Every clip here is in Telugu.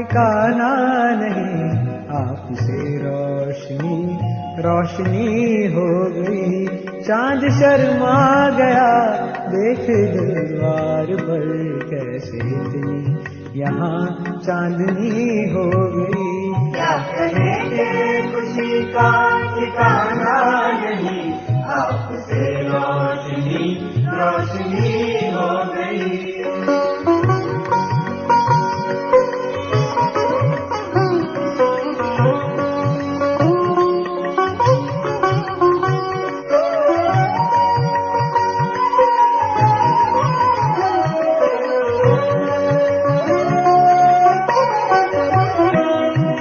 ठिकाना नहीं, आपसे रोशनी रोशनी हो गई। चांद शर्मा गया देख दरबार पर, कैसे इतनी यहाँ चांदनी हो गई। क्या कहेंगे खुशी का ठिकाना नहीं, आपसे रोशनी रोशनी हो गई।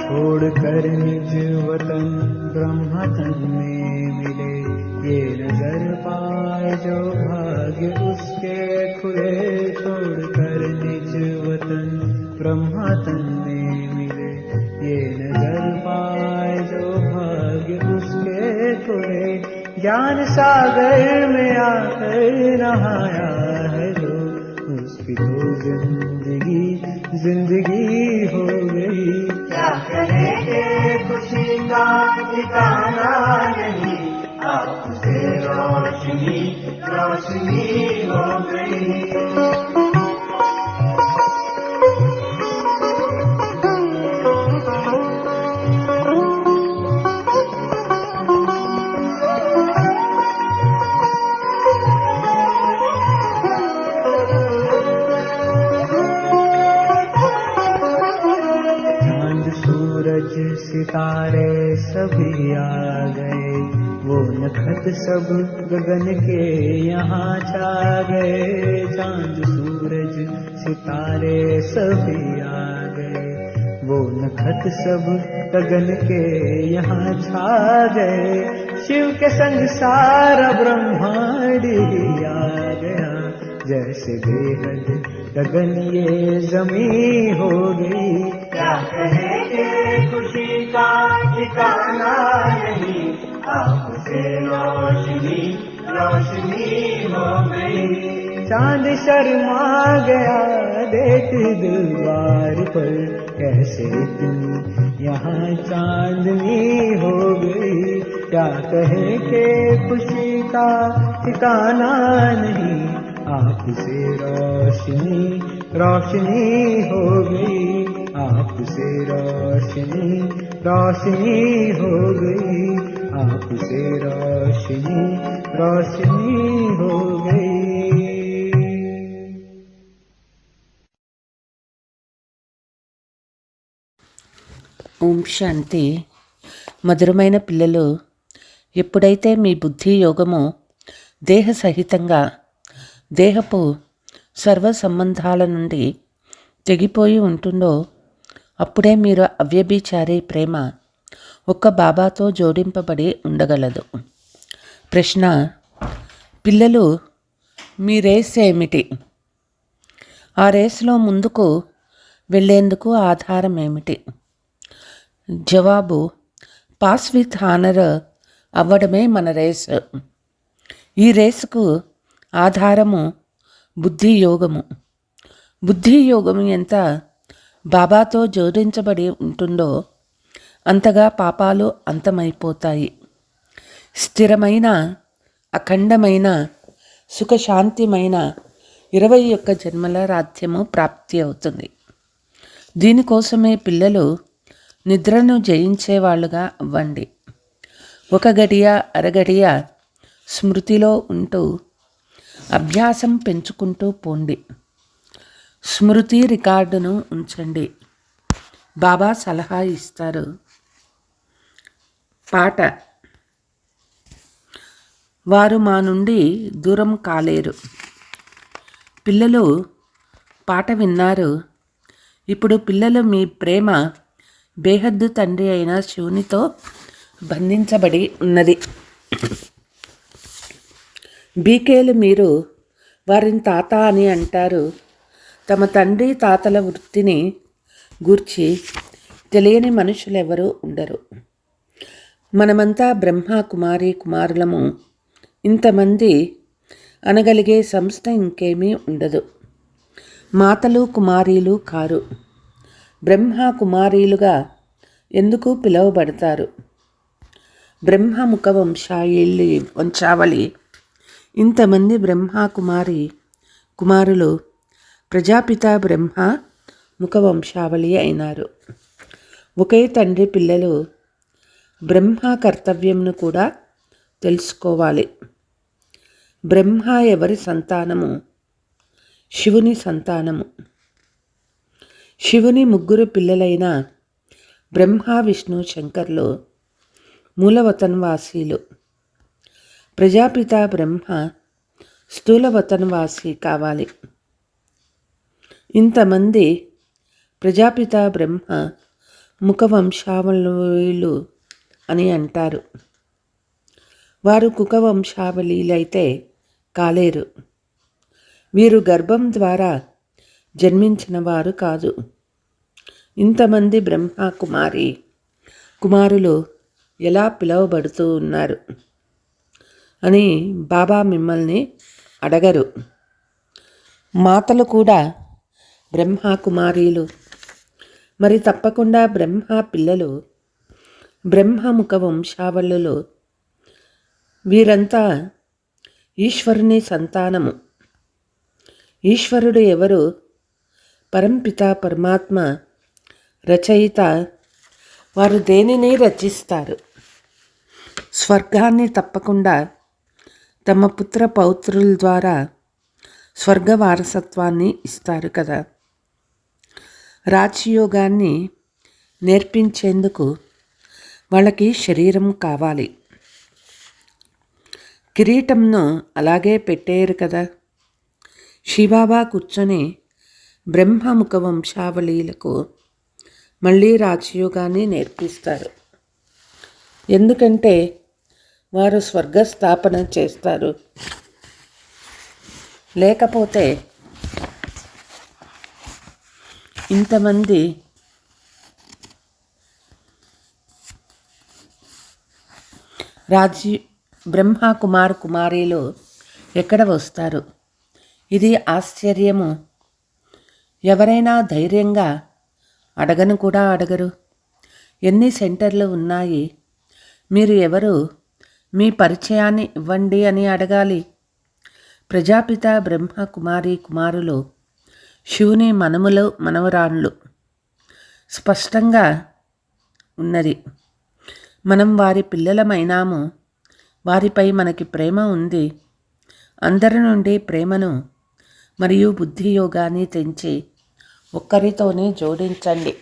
छोड़कर निज वतन ब्रह्मतन में मिले, ये नजर पाए जो भाग्य उसके खुले। छोड़कर निज वतन ब्रह्मतन में मिले, ये नजर पाए जो भाग्य उसके खुले। ज्ञान सागर में आकर नहाया है जो, उसकी तो जिंदगी जिंदगी हो गई। क्या कहेंगे खुशी का ठिकाना नहीं, आपसे रोशनी रोशनी हो गई। सितारे सभी आ गए, वो नखत सब गगन के यहाँ छा गए। चांद सूरज सितारे सभी आ गए, वो नखत सब गगन के यहाँ छा गए। शिव के संग सारा ब्रह्मांड ही आ गया, जैसे बेहद गगन ये जमी हो गई। क्या कहेंगे खुशी का ठिकाना नहीं, आपसे रोशनी रोशनी हो गई। चांद शर्मा गया देख दरबार पर, कैसे इतनी यहाँ चांदनी हो गई। क्या कहे के खुशी का ठिकाना नहीं, आपसे रोशनी रोशनी हो गई। आपसे रोशनी रोशनी हो गई, आपसे रोशनी रोशनी हो गई। ఓం శాంతి. మధురమైన పిల్లలు, ఎప్పుడైతే మీ బుద్ధి యోగము దేహ సహితంగా దేహపు సర్వ సంబంధాల నుండి తెగిపోయి ఉంటుందో, అప్పుడే మీరు అవ్యభిచారి ప్రేమ ఒక్క బాబాతో జోడింపబడి ఉండగలదు. ప్రశ్న: పిల్లలు, మీ రేస్ ఏమిటి? ఆ రేసులో ముందుకు వెళ్ళేందుకు ఆధారం ఏమిటి? జవాబు: పాస్ విత్ హానర్ అవ్వడమే మన రేసు. ఈ రేసుకు ఆధారము బుద్ధి యోగము. బుద్ధి యోగము ఎంత బాబాతో జోడించబడి ఉంటుందో అంతగా పాపాలు అంతమైపోతాయి. స్థిరమైన అఖండమైన సుఖశాంతిమైన 21 జన్మల రాజ్యము ప్రాప్తి అవుతుంది. దీనికోసమే పిల్లలు నిద్రను జయించేవాళ్ళుగా అవ్వండి. ఒక గడియ అరగడియ స్మృతిలో ఉంటూ అభ్యాసం పెంచుకుంటూ పోండి. స్మృతి రికార్డును ఉంచండి. బాబా సలహా ఇస్తారు. పాట: వారు మా నుండి దూరం కాలేరు. పిల్లలు పాట విన్నారు. ఇప్పుడు పిల్లలు మీ ప్రేమ బేహద్దు తండ్రి అయిన శివునితో బంధించబడి ఉన్నది. బీకేలు మీరు వారిని తాత అని అంటారు. తమ తండ్రి తాతల వృత్తిని గూర్చి తెలియని మనుషులెవరూ ఉండరు. మనమంతా బ్రహ్మ కుమారి కుమారులము. ఇంతమంది అనగలిగే సంస్థ ఇంకేమీ ఉండదు. మాతలు కుమారీలు కారు. బ్రహ్మ కుమారీలుగా ఎందుకు పిలువబడతారు? బ్రహ్మముఖ వంశావళి. ఇంతమంది కుమారులు ప్రజాపిత బ్రహ్మ ముఖ వంశావళి అయినారు. ఒకే తండ్రి పిల్లలు బ్రహ్మ కర్తవ్యంను కూడా తెలుసుకోవాలి. బ్రహ్మ ఎవరి సంతానము? శివుని సంతానము. శివుని ముగ్గురు పిల్లలైన బ్రహ్మ, విష్ణు, శంకర్లు మూలవతన్వాసీలు. ప్రజాపిత బ్రహ్మ స్థూలవతన్వాసి కావాలి. ఇంతమంది ప్రజాపిత బ్రహ్మ ముఖ వంశావళులు అని అంటారు. వారు కుక వంశావళీలైతే కాలేరు. వీరు గర్భం ద్వారా జన్మించిన వారు కాదు. ఇంతమంది బ్రహ్మ కుమారులు ఎలా పిలువబడుతూ ఉన్నారు అని బాబా మిమ్మల్ని అడగరు. మాతలు కూడా బ్రహ్మ కుమారీలు. మరి తప్పకుండా బ్రహ్మ పిల్లలు బ్రహ్మముఖ వంశావళులు. వీరంతా ఈశ్వరుని సంతానము. ఈశ్వరుడు ఎవరు? పరంపిత పరమాత్మ రచయిత. వారు దేనిని రచిస్తారు? స్వర్గాన్ని తప్పకుండా తమ పుత్ర పౌత్రుల ద్వారా స్వర్గ వారసత్వాన్ని ఇస్తారు కదా. రాజయోగాన్ని నేర్పించేందుకు వాళ్ళకి శరీరం కావాలి. కిరీటంను అలాగే పెట్టేయరు కదా. శివబాబా కూర్చొని బ్రహ్మముఖ వంశావళీలకు మళ్ళీ రాజయోగాన్ని నేర్పిస్తారు. ఎందుకంటే వారు స్వర్గస్థాపన చేస్తారు. లేకపోతే ఇంతమంది బ్రహ్మ కుమారీలు ఎక్కడ వస్తారు? ఇది ఆశ్చర్యము. ఎవరైనా ధైర్యంగా అడగను కూడా అడగరు. ఎన్ని సెంటర్లు ఉన్నాయి? మీరు ఎవరు? మీ పరిచయాన్ని ఇవ్వండి అని అడగాలి. ప్రజాపిత బ్రహ్మ కుమారులు శివుని మనవరాళ్ళు. స్పష్టంగా ఉన్నది. మనం వారి పిల్లలమైనాము. వారిపై మనకి ప్రేమ ఉంది. అందరి నుండి ప్రేమను మరియు బుద్ధి యోగాన్ని తెంచి ఒక్కరితోనే జోడించండి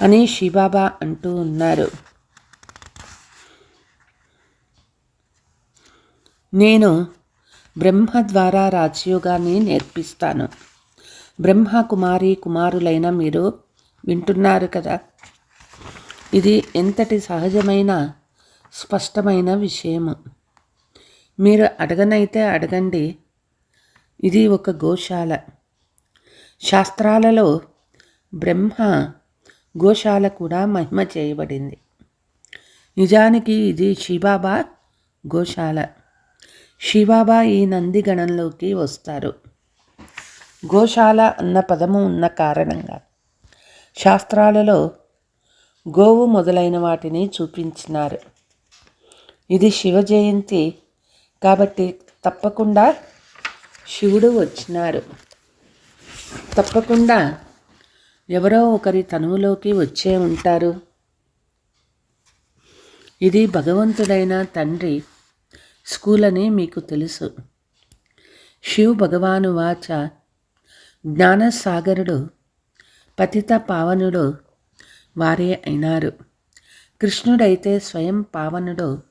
అని శివబాబా అంటూ ఉన్నారు. నేను బ్రహ్మ ద్వారా రాజయోగాన్ని నేర్పిస్తాను. బ్రహ్మ కుమారులైన మీరు వింటున్నారు కదా. ఇది ఎంతటి సహజమైన స్పష్టమైన విషయము. మీరు అడగనైతే అడగండి. ఇది ఒక గోశాల. శాస్త్రాలలో బ్రహ్మ గోశాల కూడా మహిమ చేయబడింది. నిజానికి ఇది శివబాబా గోశాల. శివబాబా ఈ నందిగణంలోకి వస్తారు. గోశాల అన్న పదము ఉన్న కారణంగా శాస్త్రాలలో గోవు మొదలైన వాటిని చూపించినారు. ఇది శివ జయంతి కాబట్టి తప్పకుండా శివుడు వచ్చినారు. తప్పకుండా ఎవరో ఒకరి తనువులోకి వచ్చే ఉంటారు. ఇది భగవంతుడైన తండ్రి స్కూల్ అని మీకు తెలుసు. శివ్ భగవాను వాచ జ్ఞానసాగరుడు పతిత పావనుడు వారే అయినారు. కృష్ణుడైతే స్వయం పావనుడు.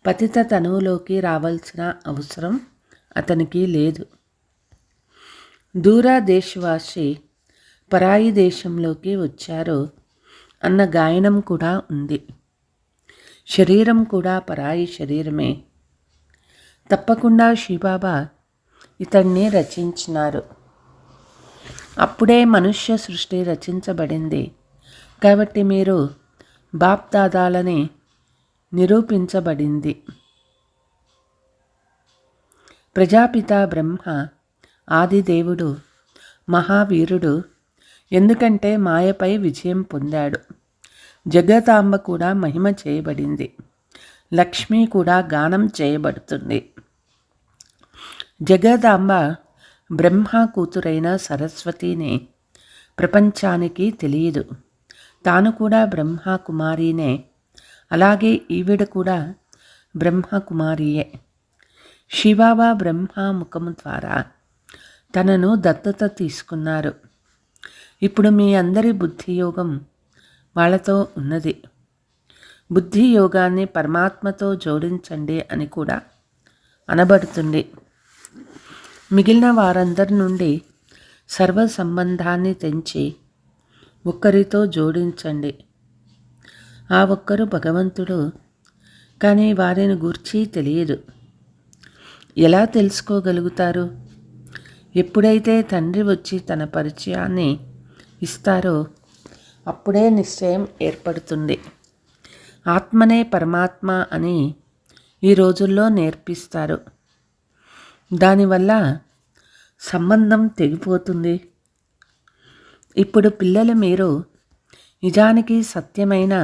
పతిత తనువులోకి రావాల్సిన అవసరం అతనికి లేదు. దూరదేశవాసి పరాయి దేశంలోకి వచ్చారు అన్న గాయనం కూడా ఉంది. శరీరం కూడా పరాయి శరీరమే. తప్పకుండా శివబాబా ఇతన్ని రచించినారు. అప్పుడే మనుష్య సృష్టి రచించబడింది. కాబట్టి మీరు బాప్ దాదాలని నిరూపించబడింది. ప్రజాపిత బ్రహ్మ ఆదిదేవుడు మహావీరుడు, ఎందుకంటే మాయపై విజయం పొందాడు. జగదాంబ కూడా మహిమ చేయబడింది. లక్ష్మి కూడా గానం చేయబడుతుంది. జగదాంబ బ్రహ్మ కూతురైన సరస్వతిని ప్రపంచానికి తెలియదు. తాను కూడా బ్రహ్మ కుమారినే. అలాగే ఈవిడ కూడా బ్రహ్మ కుమారియే. శివబాబా బ్రహ్మ ముఖము ద్వారా తనను దత్తత తీసుకున్నారు. ఇప్పుడు మీ అందరి బుద్ధియోగం వాళ్ళతో ఉన్నది. బుద్ధి యోగాన్ని పరమాత్మతో జోడించండి అని కూడా అనబడుతుంది. మిగిలిన వారందరి నుండి సర్వ సంబంధాన్ని తెంచి ఒక్కరితో జోడించండి. ఆ ఒక్కరు భగవంతుడు. కానీ వారిని గూర్చి తెలియదు. ఎలా తెలుసుకోగలుగుతారు? ఎప్పుడైతే తండ్రి వచ్చి తన పరిచయాన్ని ఇస్తారో అప్పుడే నిశ్చయం ఏర్పడుతుంది. ఆత్మనే పరమాత్మ అని ఈ రోజుల్లో నేర్పిస్తారు. దానివల్ల సంబంధం తెగిపోతుంది. ఇప్పుడు పిల్లలు మీరు నిజానికి సత్యమైన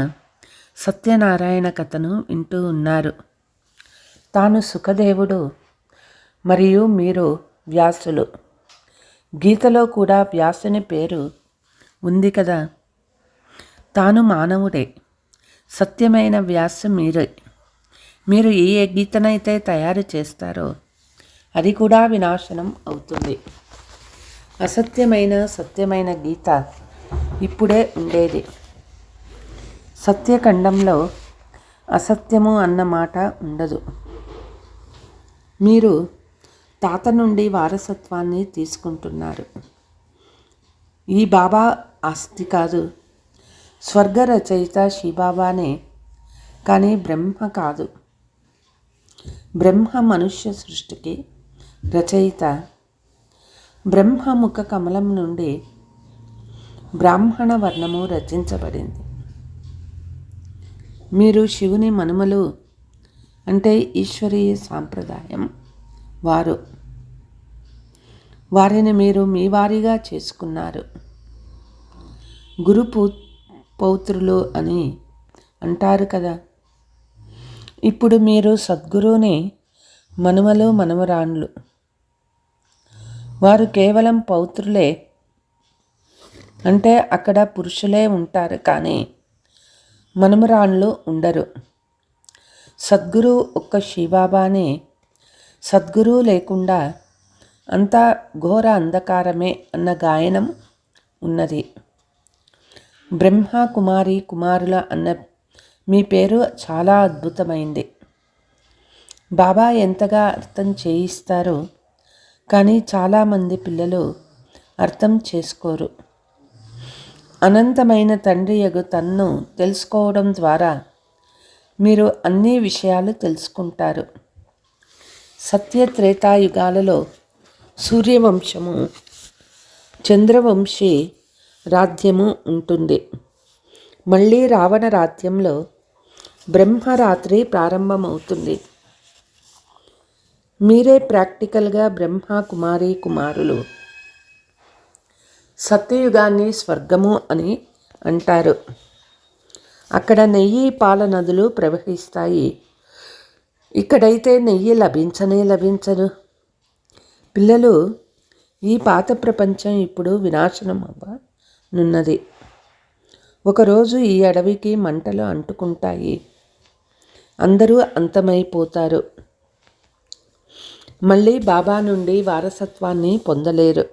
సత్యనారాయణ కథను వింటూ ఉన్నారు. తాను సుఖదేవుడు మరియు మీరు వ్యాసులు. గీతలో కూడా వ్యాసుని పేరు ఉంది కదా. తాను మానవుడే. సత్యమైన వ్యాసు మీరే. మీరు ఏ గీతనైతే తయారు చేస్తారో అది కూడా వినాశనం అవుతుంది. అసత్యమైన సత్యమైన గీత ఇప్పుడే ఉండేది. సత్యఖండంలో అసత్యము అన్న మాట ఉండదు. మీరు తాత నుండి వారసత్వాన్ని తీసుకుంటున్నారు. ఈ బాబా ఆస్తి కాదు. స్వర్గ రచయిత శివబాబానే, కానీ బ్రహ్మ కాదు. బ్రహ్మ మనుష్య సృష్టికి రచయిత. బ్రహ్మముఖ కమలం నుండి బ్రాహ్మణ వర్ణము రచించబడింది. మీరు శివుని మనుమలు అంటే ఈశ్వరీయ సాంప్రదాయం వారు. వారిని మీరు మీ వారిగా చేసుకున్నారు. గురు పౌత్రులు అని అంటారు కదా. ఇప్పుడు మీరు సద్గురువుని మనుమలు మనవరాండ్లు. వారు కేవలం పౌత్రులే. అంటే అక్కడ పురుషులే ఉంటారు, కానీ మనమరాండ్లు ఉండరు. సద్గురు ఒక్క శివబాబానే. సద్గురు లేకుండా అంతా ఘోర అంధకారమే అన్న గాయనం ఉన్నది. బ్రహ్మ కుమారి కుమారుల అన్న మీ పేరు చాలా అద్భుతమైంది. బాబా ఎంతగా అర్థం చేయిస్తారో, కానీ చాలామంది పిల్లలు అర్థం చేసుకోరు. అనంతమైన తండ్రి యగు తన్ను తెలుసుకోవడం ద్వారా మీరు అన్ని విషయాలు తెలుసుకుంటారు. సత్యత్రేతాయుగాలలో సూర్యవంశము, చంద్రవంశీ రాజ్యము ఉంటుంది. మళ్ళీ రావణ రాజ్యంలో బ్రహ్మరాత్రి ప్రారంభమవుతుంది. మీరే ప్రాక్టికల్గా బ్రహ్మ కుమారి కుమారులు. సత్యయుగాన్ని స్వర్గము అని అంటారు. అక్కడ నెయ్యి పాల నదులు ప్రవహిస్తాయి. ఇక్కడైతే నెయ్యి లభించనే లభించదు. పిల్లలు, ఈ పాత ప్రపంచం ఇప్పుడు వినాశనం అవ్వనున్నది. ఒకరోజు ఈ అడవికి మంటలు అంటుకుంటాయి. అందరూ అంతమైపోతారు. మళ్ళీ బాబా నుండి వారసత్వాన్ని పొందలేరు.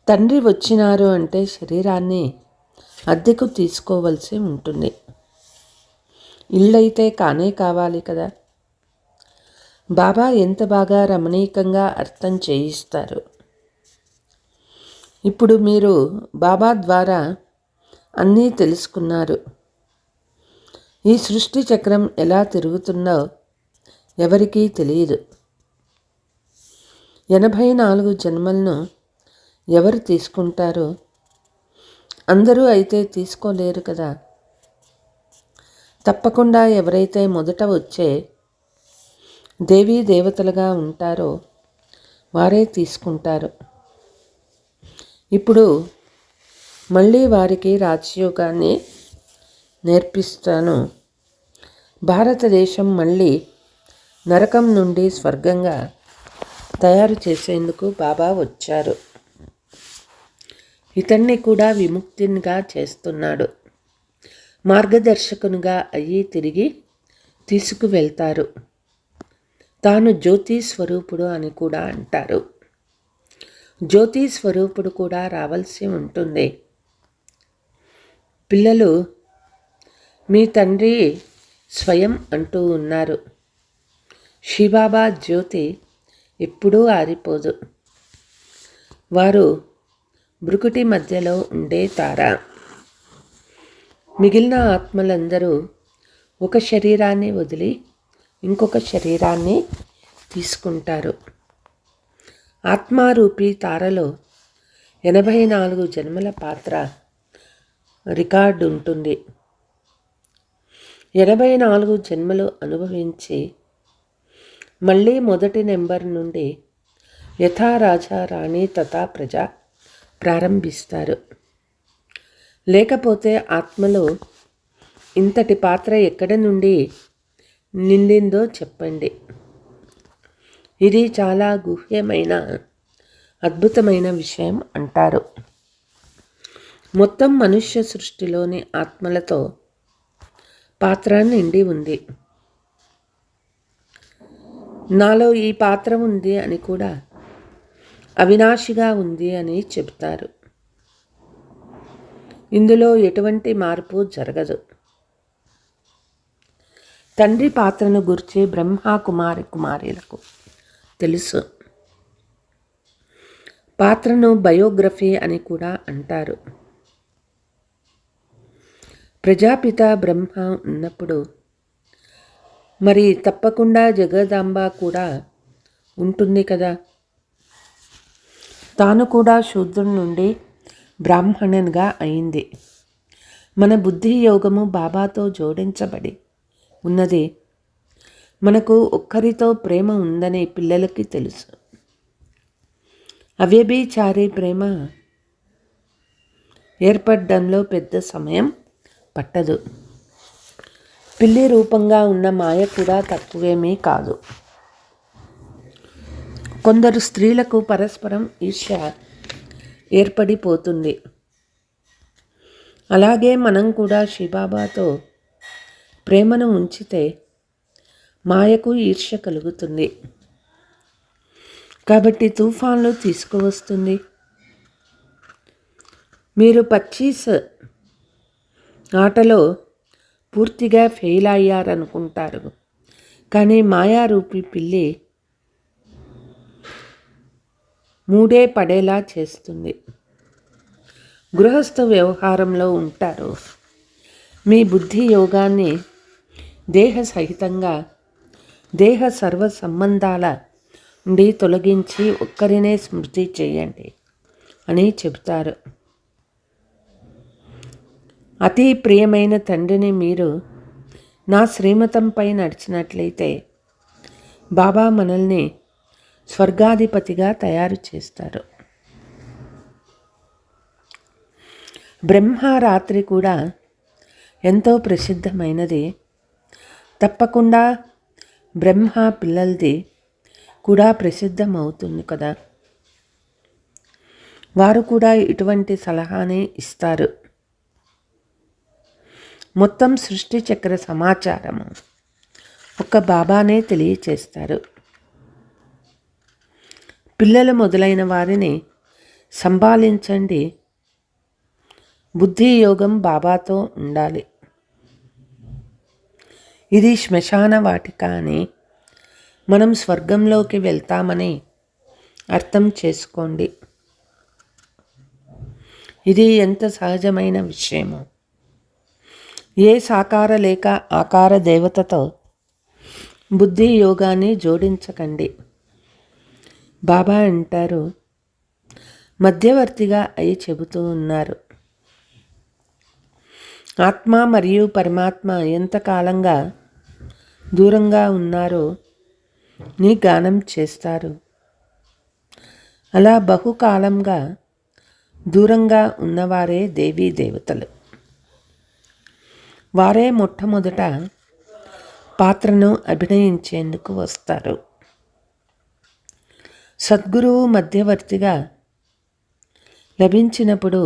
తండ్రి వచ్చినారు అంటే శరీరాన్ని అద్దెకు తీసుకోవలసి ఉంటుంది. ఇళ్ళైతే కానే కావాలి కదా. బాబా ఎంత బాగా రమణీయంగా అర్థం చేయిస్తారు. ఇప్పుడు మీరు బాబా ద్వారా అన్నీ తెలుసుకున్నారు. ఈ సృష్టి చక్రం ఎలా తిరుగుతుందో ఎవరికీ తెలియదు. 84 జన్మలను ఎవరు తీసుకుంటారో అందరూ అయితే తీసుకోలేరు కదా. తప్పకుండా ఎవరైతే మొదట వచ్చే దేవీ దేవతలుగా ఉంటారో వారే తీసుకుంటారు. ఇప్పుడు మళ్ళీ వారికి రాజయోగాన్ని నేర్పిస్తాను. భారతదేశం మళ్ళీ నరకం నుండి స్వర్గంగా తయారు చేసేందుకు బాబా వచ్చారు. ఇతన్ని కూడా విముక్తినిగా చేస్తున్నాడు. మార్గదర్శకునిగా అయ్యి తిరిగి తీసుకువెళ్తారు. తాను జ్యోతి స్వరూపుడు అని కూడా అంటారు. జ్యోతి స్వరూపుడు కూడా రావాల్సి ఉంటుంది. పిల్లలు, మీ తండ్రి స్వయం అంటూ ఉన్నారు. శివబాబా జ్యోతి ఎప్పుడూ ఆరిపోదు. వారు భృకుటి మధ్యలో ఉండే తార. మిగిలిన ఆత్మలందరూ ఒక శరీరాన్ని వదిలి ఇంకొక శరీరాన్ని తీసుకుంటారు. ఆత్మారూపీ తారలో 84 జన్మల పాత్ర రికార్డు ఉంటుంది. 84 జన్మలు అనుభవించి మళ్ళీ మొదటి నెంబర్ నుండి యథా రాజా రాణి తథా ప్రజ ప్రారంభిస్తారు. లేకపోతే ఆత్మలో ఇంతటి పాత్ర ఎక్కడి నుండి నిండిందో చెప్పండి. ఇది చాలా గుహ్యమైన అద్భుతమైన విషయం అంటారు. మొత్తం మనుష్య సృష్టిలోని ఆత్మలతో పాత్ర నిండి ఉంది. నాలో ఈ పాత్ర ఉంది అని కూడా అవినాశిగా ఉంది అని చెబుతారు. ఇందులో ఎటువంటి మార్పు జరగదు. తండ్రి పాత్రను గురించి బ్రహ్మ కుమారులకు తెలుసు. పాత్రను బయోగ్రఫీ అని కూడా అంటారు. ప్రజాపిత బ్రహ్మ ఉన్నప్పుడు మరి తప్పకుండా జగదాంబ కూడా ఉంటుంది కదా. తాను కూడా శూద్రుడి నుండి బ్రాహ్మణునిగా అయింది. మన బుద్ధి యోగము బాబాతో జోడించబడి ఉన్నది. మనకు ఒక్కరితో ప్రేమ ఉందని పిల్లలకి తెలుసు. అవ్యభిచారి ప్రేమ ఏర్పడడంలో పెద్ద సమయం పట్టదు. పిల్లి రూపంగా ఉన్న మాయ కూడా తక్కువేమీ కాదు. కొందరు స్త్రీలకు పరస్పరం ఈర్ష్య ఏర్పడిపోతుంది. అలాగే మనం కూడా శివబాబాతో ప్రేమను ఉంచితే మాయకు ఈర్ష్య కలుగుతుంది. కాబట్టి తుఫాన్లు తీసుకువస్తుంది. మీరు 25 ఆటలో పూర్తిగా ఫెయిల్ అయ్యారనుకుంటారు. కానీ మాయారూపి పిల్లి 3 పడేలా చేస్తుంది. గృహస్థ వ్యవహారంలో ఉంటారు. మీ బుద్ధి యోగాన్ని దేహ సహితంగా దేహ సర్వ సంబంధాల నుండి తొలగించి ఒక్కరినే స్మృతి చేయండి అని చెబుతారు. అతి ప్రియమైన తండ్రిని మీరు నా శ్రీమతంపై నడిచినట్లయితే బాబా మనల్ని స్వర్గాధిపతిగా తయారు చేస్తారు. బ్రహ్మరాత్రి కూడా ఎంతో ప్రసిద్ధమైనది. తప్పకుండా బ్రహ్మ పిల్లలది కూడా ప్రసిద్ధమవుతుంది కదా. వారు కూడా ఇటువంటి సలహానే ఇస్తారు. మొత్తం సృష్టి చక్ర సమాచారము ఒక్క బాబానే తెలియచేస్తారు. పిల్లలు మొదలైన వారిని సంభాళించండి. బుద్ధి యోగం బాబాతో ఉండాలి. ఇది శ్మశాన వాటిక అని, మనం స్వర్గంలోకి వెళ్తామని అర్థం చేసుకోండి. ఇది ఎంత సహజమైన విషయమో. ఏ సాకార లేక ఆకార దేవతతో బుద్ధి యోగాన్ని జోడించకండి. బాబా అంటారు, మధ్యవర్తిగా అయి చెబుతూ ఉన్నారు. ఆత్మ మరియు పరమాత్మ ఎంతకాలంగా దూరంగా ఉన్నారో నీ గానం చేస్తారు. అలా బహుకాలంగా దూరంగా ఉన్నవారే దేవీ దేవతలు. వారే మొట్టమొదట పాత్రను అభినయించేందుకు వస్తారు. సద్గురువు మధ్యవర్తిగా లభించినప్పుడు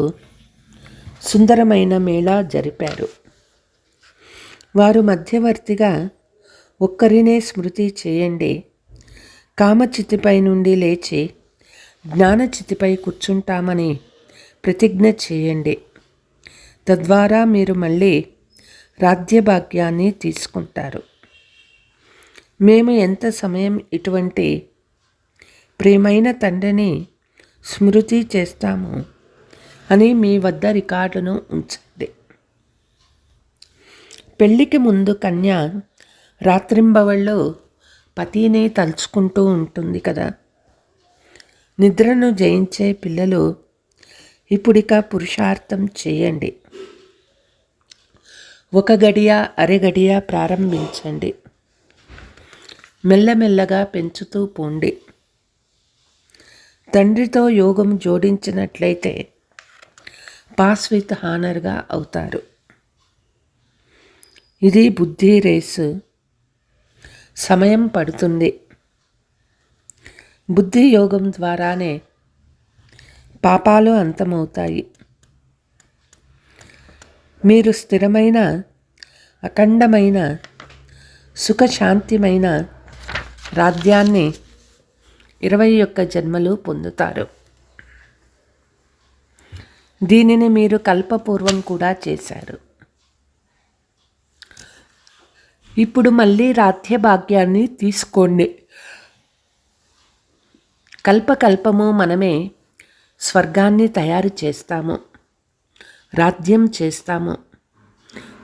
సుందరమైన మేళా జరిపారు. వారు మధ్యవర్తిగా ఒక్కరినే స్మృతి చేయండి, కామచితిపై నుండి లేచి జ్ఞానచితిపై కూర్చుంటామని ప్రతిజ్ఞ చేయండి. తద్వారా మీరు మళ్ళీ రాజ్యభాగ్యాన్ని తీసుకుంటారు. మేము ఎంత సమయం ఇటువంటి ప్రియమైన తండ్రిని స్మృతి చేస్తాము అని మీ వద్ద రికార్డును ఉంచండి. పెళ్ళికి ముందు కన్య రాత్రింబవళ్ళు పతిని తలుచుకుంటూ ఉంటుంది కదా. నిద్రను జయించే పిల్లలు ఇప్పుడిక పురుషార్థం చేయండి. 1 గడియ అరగడియ ప్రారంభించండి. మెల్లమెల్లగా పెంచుతూ పోండి. తండ్రితో యోగం జోడించినట్లయితే పాస్ విత్ హానర్గా అవుతారు. ఇది బుద్ధి రేసు. సమయం పడుతుంది. బుద్ధి యోగం ద్వారానే పాపాలు అంతమవుతాయి. మీరు స్థిరమైన అఖండమైన సుఖశాంతిమైన రాజ్యాన్ని 21 జన్మలు పొందుతారు. దీనిని మీరు కల్పపూర్వం కూడా చేశారు. ఇప్పుడు మళ్ళీ రాజ్యభాగ్యాన్ని తీసుకోండి. కల్పకల్పము మనమే స్వర్గాన్ని తయారు చేస్తాము, రాజ్యం చేస్తాము.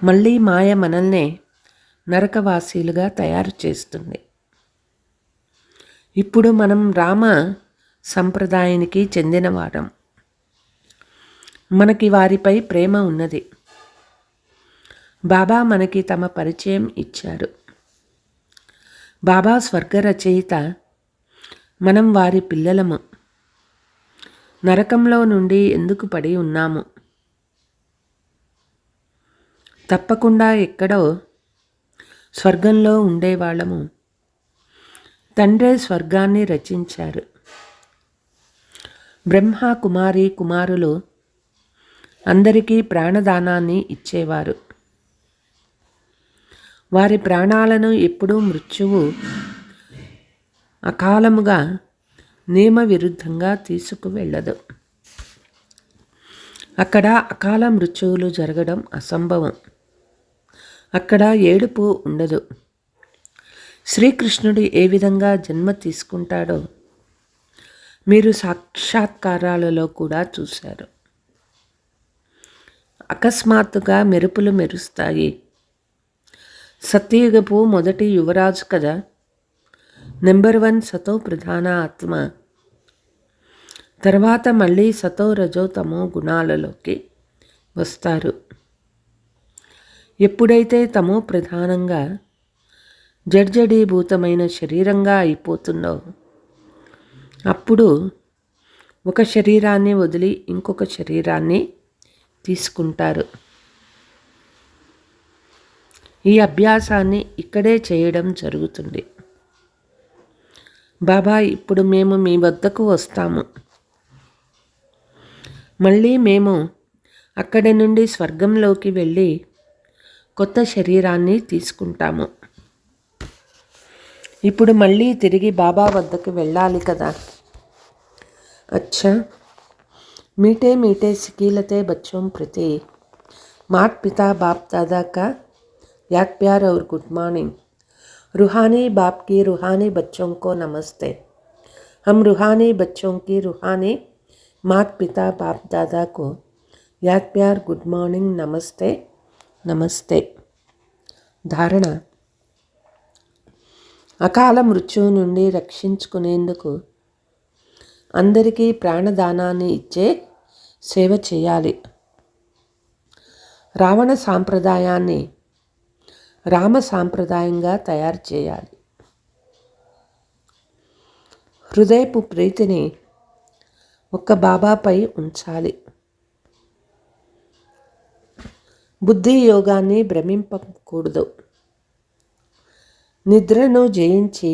మళ్ళీ మాయ మనల్నే నరకవాసీలుగా తయారు చేస్తుంది. ఇప్పుడు మనం రామ సంప్రదాయానికి చెందినవారం. మనకి వారిపై ప్రేమ ఉన్నది. బాబా మనకి తమ పరిచయం ఇచ్చారు. బాబా స్వర్గ రచయిత, మనం వారి పిల్లలము. నరకంలో నుండి ఎందుకు పడి ఉన్నాము? తప్పకుండా ఎక్కడో స్వర్గంలో ఉండేవాళ్ళము. తండ్రే స్వర్గాన్ని రచించారు. బ్రహ్మ కుమారి కుమారులు అందరికీ ప్రాణదానాన్ని ఇచ్చేవారు. వారి ప్రాణాలను ఎప్పుడూ మృత్యువు అకాలముగా నియమ విరుద్ధంగా తీసుకువెళ్ళదు. అక్కడ అకాల మృత్యువులు జరగడం అసంభవం. అక్కడ ఏడుపు ఉండదు. శ్రీకృష్ణుడు ఏ విధంగా జన్మ తీసుకుంటాడో మీరు సాక్షాత్కారాలలో కూడా చూశారు. అకస్మాత్తుగా మెరుపులు మెరుస్తాయి. సత్యయుగపు మొదటి యువరాజు కదా. నెంబర్ 1 సతో ప్రధాన ఆత్మ. తర్వాత మళ్ళీ సతో రజో తమో గుణాలలోకి వస్తారు. ఎప్పుడైతే తమో ప్రధానంగా జడ్జడీభూతమైన శరీరంగా అయిపోతుందో అప్పుడు ఒక శరీరాన్ని వదిలి ఇంకొక శరీరాన్ని తీసుకుంటారు. ఈ అభ్యాసాన్ని ఇక్కడే చేయడం జరుగుతుంది. బాబా, ఇప్పుడు మేము మీ వద్దకు వస్తాము. మళ్ళీ మేము అక్కడి నుండి స్వర్గంలోకి వెళ్ళి కొత్త శరీరాన్ని తీసుకుంటాము. ఇప్పుడు మళ్ళీ తిరిగి బాబా వద్దకు వెళ్ళాలి కదా. अच्छा, मीठे मीठे सिकीलते बच्चों प्रति मात पिता बाप दादा का याद प्यार और गुड मॉर्निंग. रूहानी बाप की रूहानी बच्चों को नमस्ते. हम रूहानी बच्चों की रूहानी मात पिता बाप दादा को याद प्यार गुड मॉर्निंग नमस्ते नमस्ते. धारणा. అకాల మృత్యువు నుండి రక్షించుకునేందుకు అందరికీ ప్రాణదానాన్ని ఇచ్చే సేవ చేయాలి. రావణ సాంప్రదాయాన్ని రామ సాంప్రదాయంగా తయారు చేయాలి. హృదయపు ప్రీతిని ఒక్క బాబాపై ఉంచాలి. బుద్ధి యోగాన్ని భ్రమింపకూడదు. నిద్రను జయించి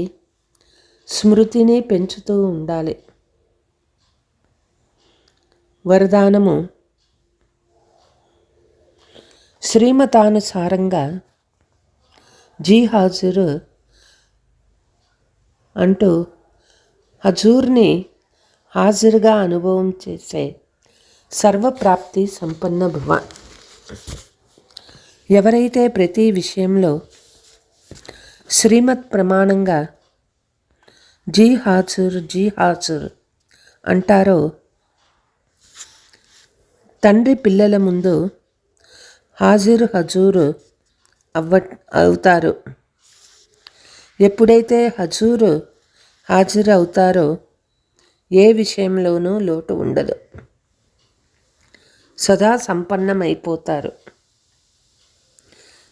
స్మృతిని పెంచుతూ ఉండాలి. వరదానము: శ్రీమతానుసారంగా జీ హాజరు అంటూ హజూర్ని హాజరుగా అనుభవం చేసే సర్వప్రాప్తి సంపన్న భవ. ఎవరైతే ప్రతి విషయంలో శ్రీమత్ ప్రమాణంగా జీ హాజర్ అంటారో తండ్రి పిల్లల ముందు హజూరు అవుతారు. ఎప్పుడైతే హాజరు అవుతారో ఏ విషయంలోనూ లోటు ఉండదు. సదా సంపన్నమైపోతారు.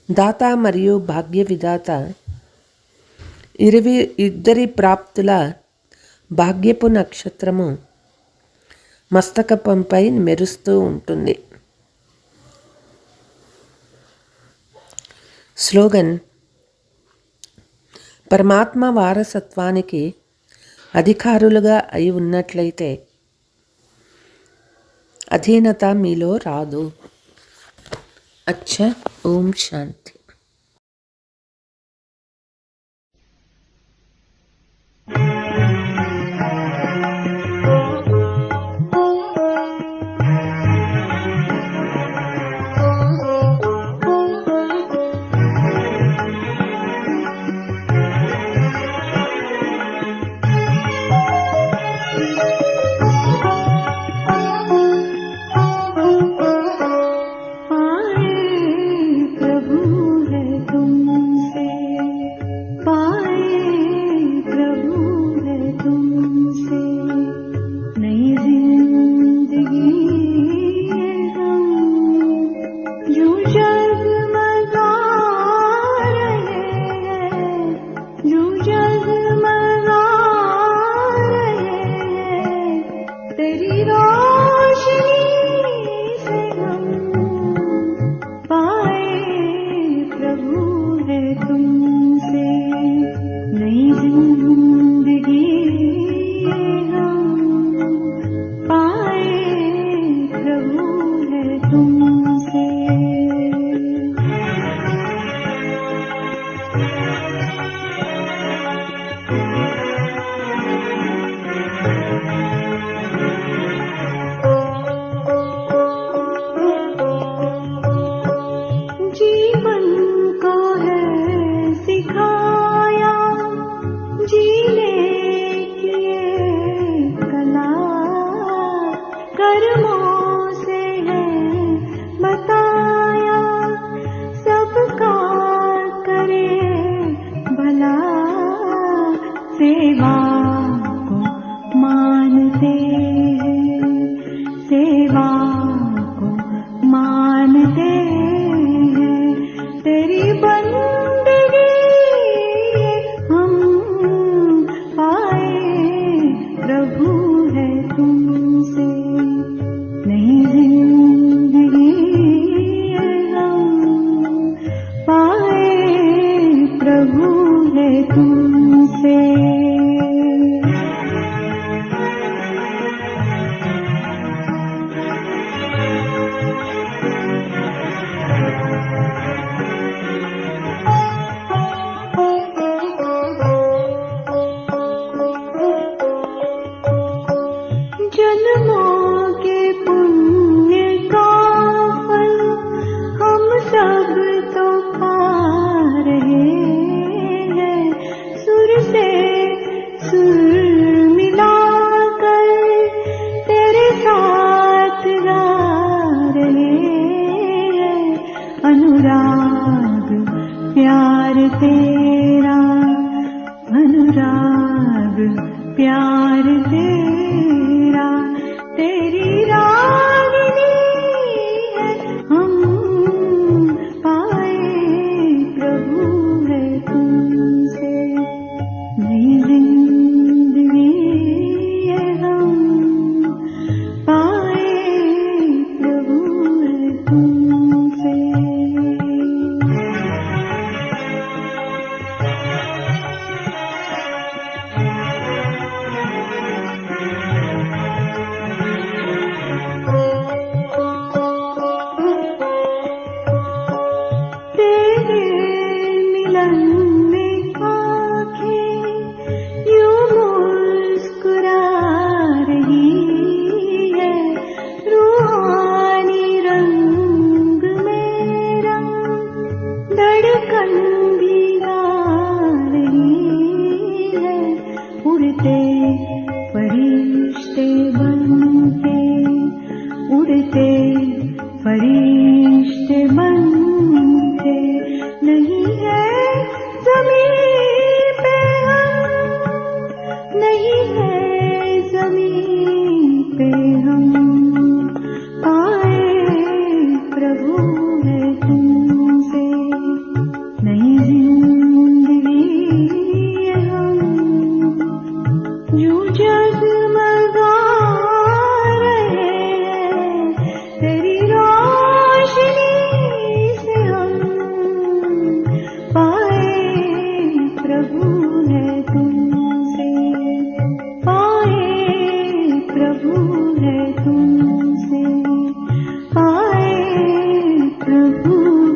దాత మరియు భాగ్య విధాత ఇద్దరి ప్రాప్తుల భాగ్యపు నక్షత్రము మస్తకపంపై మెరుస్తూ ఉంటుంది. స్లోగన్: పరమాత్మ వారసత్వానికి అధికారులుగా అయి ఉన్నట్లయితే అధీనత మీలో రాదు. అచ్చా. ఓం శాంతి.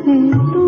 है तू